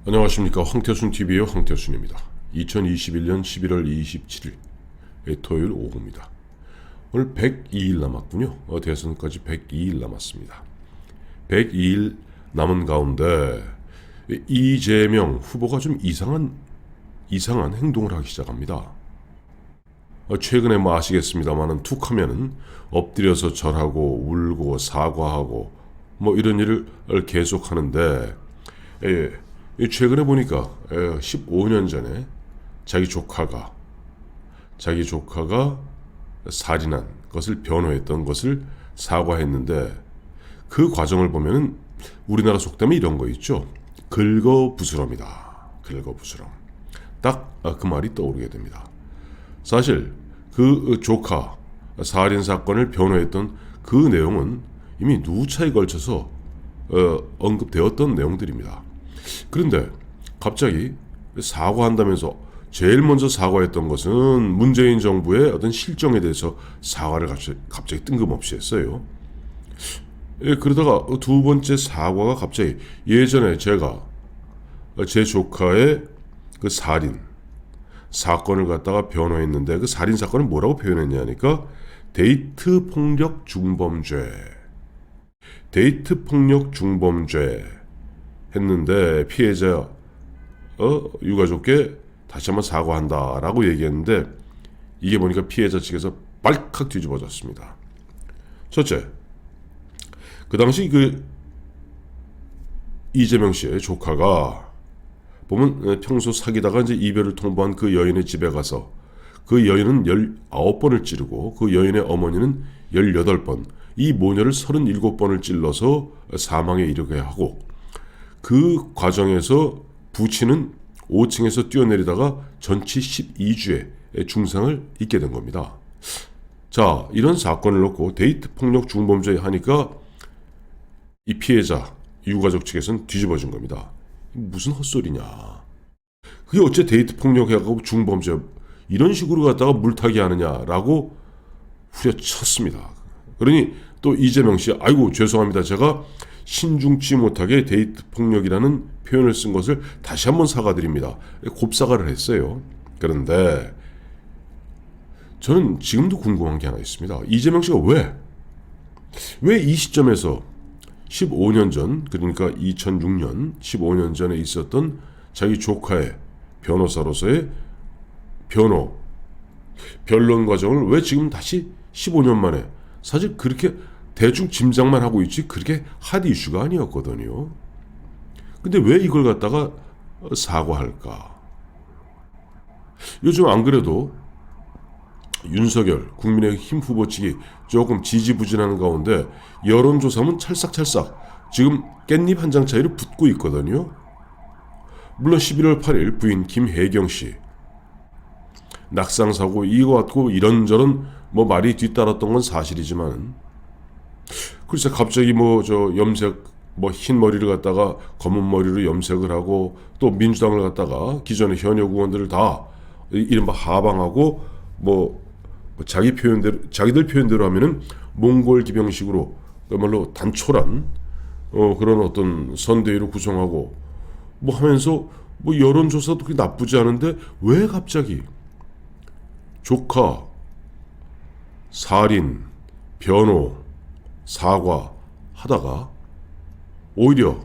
안녕하십니까. 황태순TV의 황태순입니다. 2021년 11월 27일 토요일 오후입니다. 오늘 102일 남았군요. 대선까지 102일 남았습니다. 102일 남은 가운데 이재명 후보가 좀 이상한 행동을 하기 시작합니다. 최근에 아시겠습니다만은 툭 하면은 엎드려서 절하고 울고 사과하고 이런 일을 계속 하는데, 최근에 보니까 15년 전에 자기 조카가 살인한 것을 변호했던 것을 사과했는데, 그 과정을 보면은 우리나라 속담이 이런 거 있죠. 긁어부스럼이다. 긁어부스럼. 딱 그 말이 떠오르게 됩니다. 사실 그 조카 살인 사건을 변호했던 그 내용은 이미 누차에 걸쳐서 언급되었던 내용들입니다. 그런데 갑자기 사과한다면서 제일 먼저 사과했던 것은 문재인 정부의 어떤 실정에 대해서 사과를 갑자기 뜬금없이 했어요. 그러다가 두 번째 사과가 갑자기 예전에 제가 제 조카의 그 살인 사건을 갖다가 변호했는데, 그 살인 사건을 뭐라고 표현했냐니까 데이트 폭력 중범죄 했는데, 피해자 유가족께 다시 한번 사과한다라고 얘기했는데, 이게 보니까 피해자 측에서 발칵 뒤집어졌습니다. 첫째, 그 당시 그 이재명 씨의 조카가 보면 평소 사귀다가 이제 이별을 통보한 그 여인의 집에 가서 그 여인은 19번을 찌르고 그 여인의 어머니는 18번, 이 모녀를 37번을 찔러서 사망에 이르게 하고, 그 과정에서 부친은 5층에서 뛰어내리다가 전치 12주의 중상을 입게 된 겁니다. 자, 이런 사건을 놓고 데이트 폭력 중범죄 하니까 이 피해자 유가족 측에서는 뒤집어진 겁니다. 무슨 헛소리냐. 그게 어째 데이트 폭력하고 중범죄 이런 식으로 갖다가 물타기 하느냐라고 후려쳤습니다. 그러니 또 이재명 씨, 아이고 죄송합니다. 제가 신중치 못하게 데이트 폭력이라는 표현을 쓴 것을 다시 한번 사과드립니다. 곱사과를 했어요. 그런데 저는 지금도 궁금한 게 하나 있습니다. 이재명 씨가 왜 이 시점에서 15년 전, 그러니까 2006년 15년 전에 있었던 자기 조카의 변호사로서의 변론 과정을 왜 지금 다시 15년 만에, 사실 그렇게 대충 짐작만 하고 있지 그렇게 핫 이슈가 아니었거든요. 근데 왜 이걸 갖다가 사과할까? 요즘 안 그래도 윤석열 국민의힘 후보 측이 조금 지지부진하는 가운데 여론조사는 찰싹찰싹 지금 깻잎 한 장 차이로 붙고 있거든요. 물론 11월 8일 부인 김혜경 씨 낙상사고 이거 갖고 이런저런 말이 뒤따랐던 건 사실이지만, 글쎄 갑자기 염색 흰 머리를 갖다가 검은 머리로 염색을 하고, 또 민주당을 갖다가 기존의 현역 의원들을 다 이른바 하방하고 자기들 표현대로 하면은 몽골 기병식으로 그야말로 단촐한 그런 어떤 선대위로 구성하고 하면서 여론조사도 그렇게 나쁘지 않은데, 왜 갑자기 조카 살인 변호 사과 하다가 오히려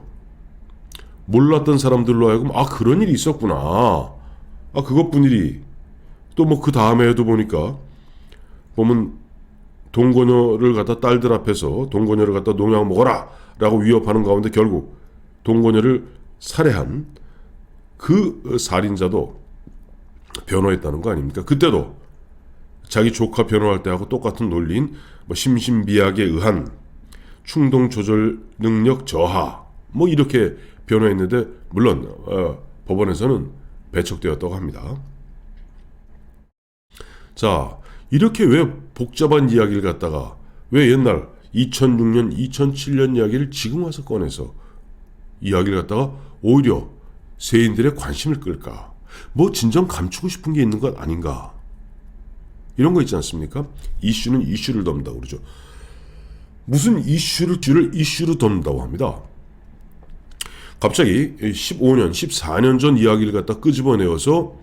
몰랐던 사람들로 하여금 그런 일이 있었구나, 그것뿐이리, 또 그 다음에도 보면 동거녀를 갖다 딸들 앞에서 동거녀를 갖다 농약 먹어라 라고 위협하는 가운데 결국 동거녀를 살해한 그 살인자도 변호했다는 거 아닙니까? 그때도 자기 조카 변호할 때하고 똑같은 논리인 심신미약에 의한 충동 조절 능력 저하 이렇게 변호했는데, 물론 법원에서는 배척되었다고 합니다. 자, 이렇게 왜 복잡한 이야기를 갖다가 왜 옛날 2006년 2007년 이야기를 지금 와서 꺼내서 이야기를 갖다가 오히려 세인들의 관심을 끌까? 진정 감추고 싶은 게 있는 것 아닌가? 이런 거 있지 않습니까? 이슈는 이슈를 덮는다고 그러죠. 무슨 이슈를 쥐를 이슈로 덮는다고 합니다. 갑자기 15년, 14년 전 이야기를 갖다 끄집어내어서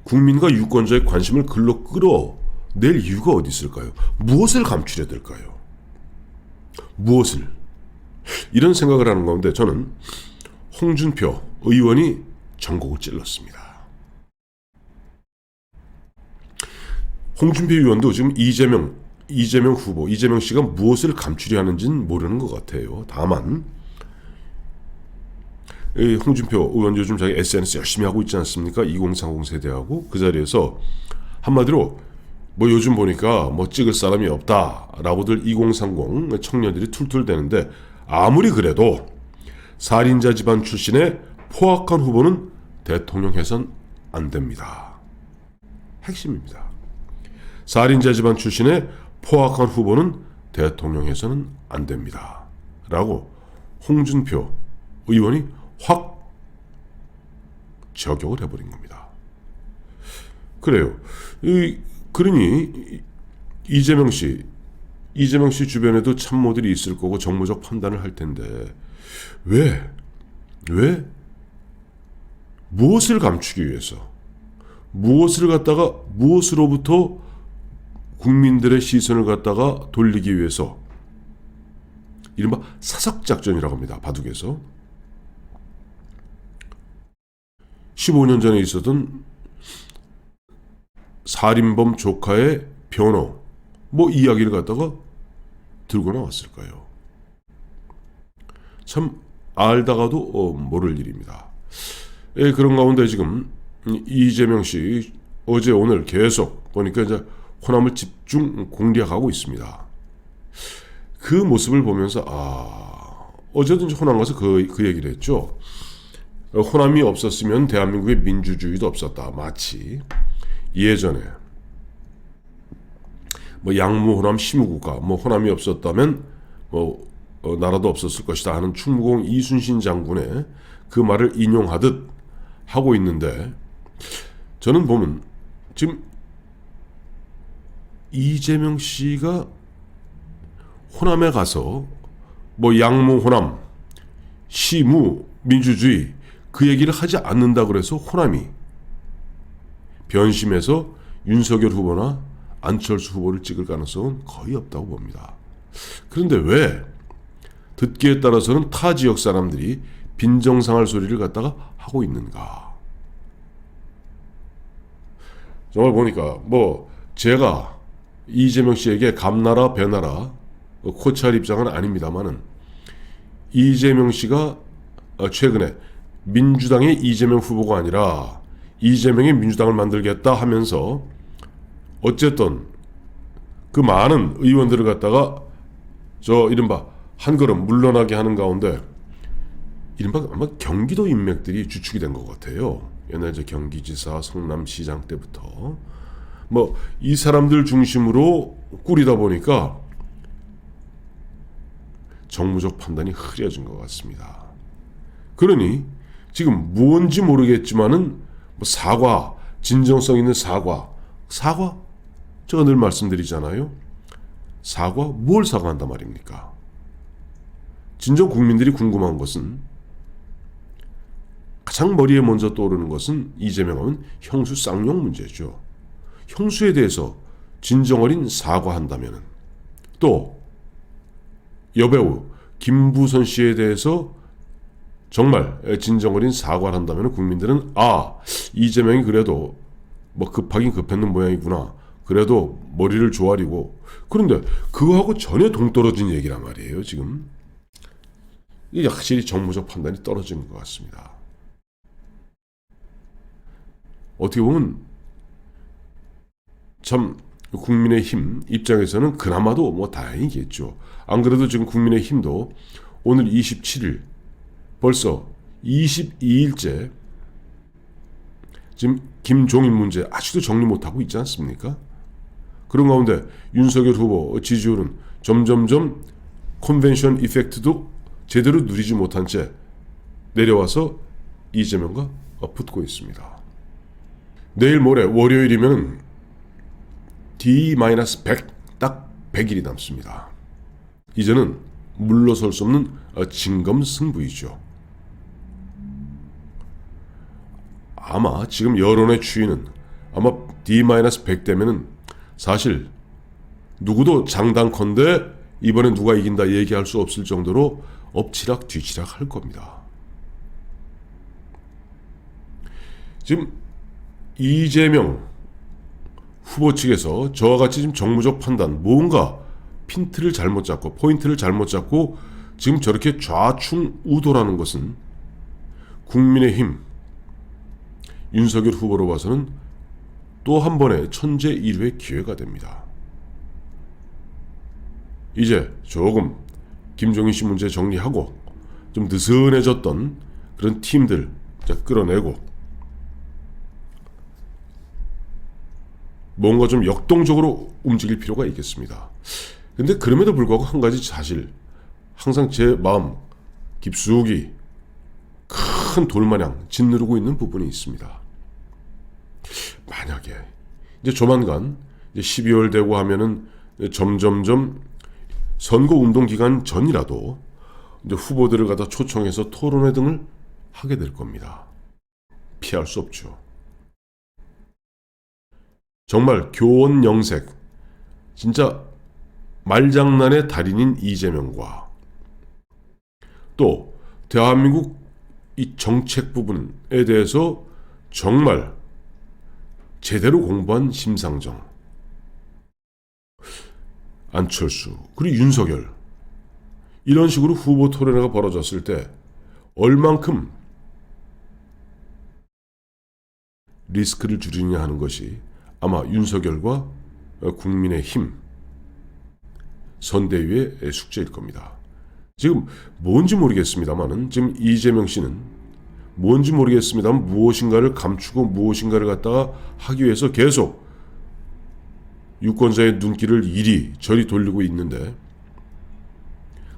국민과 유권자의 관심을 글로 끌어낼 이유가 어디 있을까요? 무엇을 감추려야 될까요? 무엇을? 이런 생각을 하는 가운데 저는 홍준표 의원이 전곡을 찔렀습니다. 홍준표 의원도 지금 이재명 후보, 이재명 씨가 무엇을 감추려 하는지는 모르는 것 같아요. 다만 홍준표 의원 요즘 자기 SNS 열심히 하고 있지 않습니까? 2030 세대하고 그 자리에서 한마디로 뭐 요즘 보니까 뭐 찍을 사람이 없다라고들 2030 청년들이 툴툴대는데 아무리 그래도 살인자 집안 출신의 포악한 후보는 대통령 해선 안 됩니다. 핵심입니다. 살인자 집안 출신의 포악한 후보는 대통령 해서는 안 됩니다. 라고 홍준표 의원이 확 저격을 해버린 겁니다. 그래요. 그러니 이재명 씨 주변에도 참모들이 있을 거고 정무적 판단을 할 텐데 왜 무엇을 감추기 위해서 무엇을 갖다가 무엇으로부터 국민들의 시선을 갖다가 돌리기 위해서 이른바 사석작전이라고 합니다. 바둑에서 15년 전에 있었던 살인범 조카의 변호 뭐 이야기를 갖다가 들고 나왔을까요? 참 알다가도 모를 일입니다. 그런 가운데 지금 이재명 씨 어제 오늘 계속 보니까 이제 호남을 집중 공략하고 있습니다. 그 모습을 보면서 어제도 이제 호남 가서 그 얘기를 했죠. 호남이 없었으면 대한민국의 민주주의도 없었다. 마치 예전에 뭐 양무 호남 심우국가 뭐 호남이 없었다면 나라도 없었을 것이다 하는 충무공 이순신 장군의 그 말을 인용하듯 하고 있는데 저는 보면 지금 이재명 씨가 호남에 가서 뭐 양무 호남 시무 민주주의 그 얘기를 하지 않는다 그래서 호남이 변심해서 윤석열 후보나 안철수 후보를 찍을 가능성은 거의 없다고 봅니다. 그런데 왜 듣기에 따라서는 타 지역 사람들이 빈정상할 소리를 갖다가 하고 있는가? 정말 보니까 뭐 제가 이재명 씨에게 감나라 배나라 코치할 입장은 아닙니다만은 이재명 씨가 최근에 민주당의 이재명 후보가 아니라 이재명의 민주당을 만들겠다 하면서 어쨌든 그 많은 의원들을 갖다가 이른바 한 걸음 물러나게 하는 가운데 이른바 아마 경기도 인맥들이 주축이 된 것 같아요. 옛날 경기지사, 성남시장 때부터 뭐 이 사람들 중심으로 꾸리다 보니까 정무적 판단이 흐려진 것 같습니다. 그러니 지금 뭔지 모르겠지만은 뭐 사과, 진정성 있는 사과 제가 늘 말씀드리잖아요. 사과 뭘 사과한단 말입니까? 진정 국민들이 궁금한 것은 가장 머리에 먼저 떠오르는 것은 이재명 하면 형수 쌍욕 문제죠. 형수에 대해서 진정 어린 사과한다면 또 여배우 김부선 씨에 대해서 정말 진정 어린 사과를 한다면 국민들은 이재명이 그래도 뭐 급하긴 급했는 모양이구나. 그래도 머리를 조아리고 그런데 그거하고 전혀 동떨어진 얘기란 말이에요. 지금 이게 확실히 정무적 판단이 떨어지는 것 같습니다. 어떻게 보면 참 국민의힘 입장에서는 그나마도 뭐 다행이겠죠. 안 그래도 지금 국민의힘도 오늘 27일 벌써 22일째 지금 김종인 문제 아직도 정리 못하고 있지 않습니까? 그런 가운데 윤석열 후보 지지율은 점점점 컨벤션 이펙트도 제대로 누리지 못한 채 내려와서 이재명과 붙고 있습니다. 내일 모레 월요일이면 D-100 딱 100일이 남습니다. 이제는 물러설 수 없는 진검승부이죠. 아마 지금 여론의 추이는 아마 D-100 되면은 사실 누구도 장단컨대 이번에 누가 이긴다 얘기할 수 없을 정도로 엎치락 뒤치락 할 겁니다. 지금 이재명 후보 측에서 저와 같이 지금 정무적 판단, 뭔가 핀트를 잘못 잡고 포인트를 잘못 잡고 지금 저렇게 좌충우돌하는 것은 국민의힘 윤석열 후보로 봐서는 또 한 번의 천재일후의 기회가 됩니다. 이제 조금 김종인 씨 문제 정리하고 좀 느슨해졌던 그런 팀들 끌어내고 뭔가 좀 역동적으로 움직일 필요가 있겠습니다. 근데 그럼에도 불구하고 한 가지 사실 항상 제 마음 깊숙이 큰 돌마냥 짓누르고 있는 부분이 있습니다. 만약에 이제 조만간 이제 12월 되고 하면은 점점점 선거 운동 기간 전이라도 이제 후보들을 갖다 초청해서 토론회 등을 하게 될 겁니다. 피할 수 없죠. 정말 교원 영색, 진짜 말장난의 달인인 이재명과 또 대한민국 이 정책 부분에 대해서 정말 제대로 공부한 심상정, 안철수, 그리고 윤석열, 이런 식으로 후보 토론회가 벌어졌을 때 얼만큼 리스크를 줄이느냐 하는 것이 아마 윤석열과 국민의힘 선대위의 숙제일 겁니다. 지금 뭔지 모르겠습니다만은 지금 이재명 씨는 뭔지 모르겠습니다만 무엇인가를 감추고 무엇인가를 갖다가 하기 위해서 계속 유권자의 눈길을 이리저리 돌리고 있는데,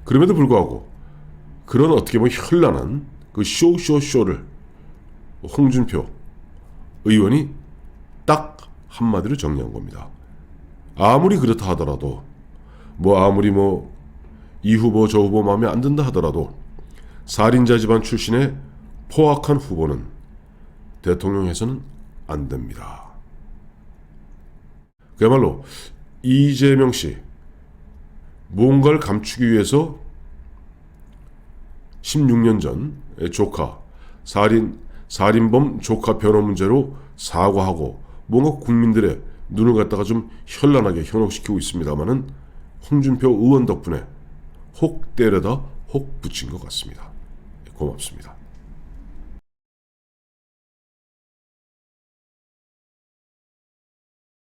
그럼에도 불구하고 그런 어떻게 보면 현란한 그 쇼를 홍준표 의원이 딱 한마디로 정리한 겁니다. 아무리 그렇다 하더라도 아무리 이 후보 저 후보 마음에 안 든다 하더라도 살인자 집안 출신의 포악한 후보는 대통령에서는 안 됩니다. 그야말로 이재명 씨 뭔가를 감추기 위해서 16년 전 조카 살인범 조카 변호 문제로 사과하고 뭔가 국민들의 눈을 갖다가 좀 현란하게 현혹시키고 있습니다만은 홍준표 의원 덕분에 혹 때려다 혹 붙인 것 같습니다. 고맙습니다.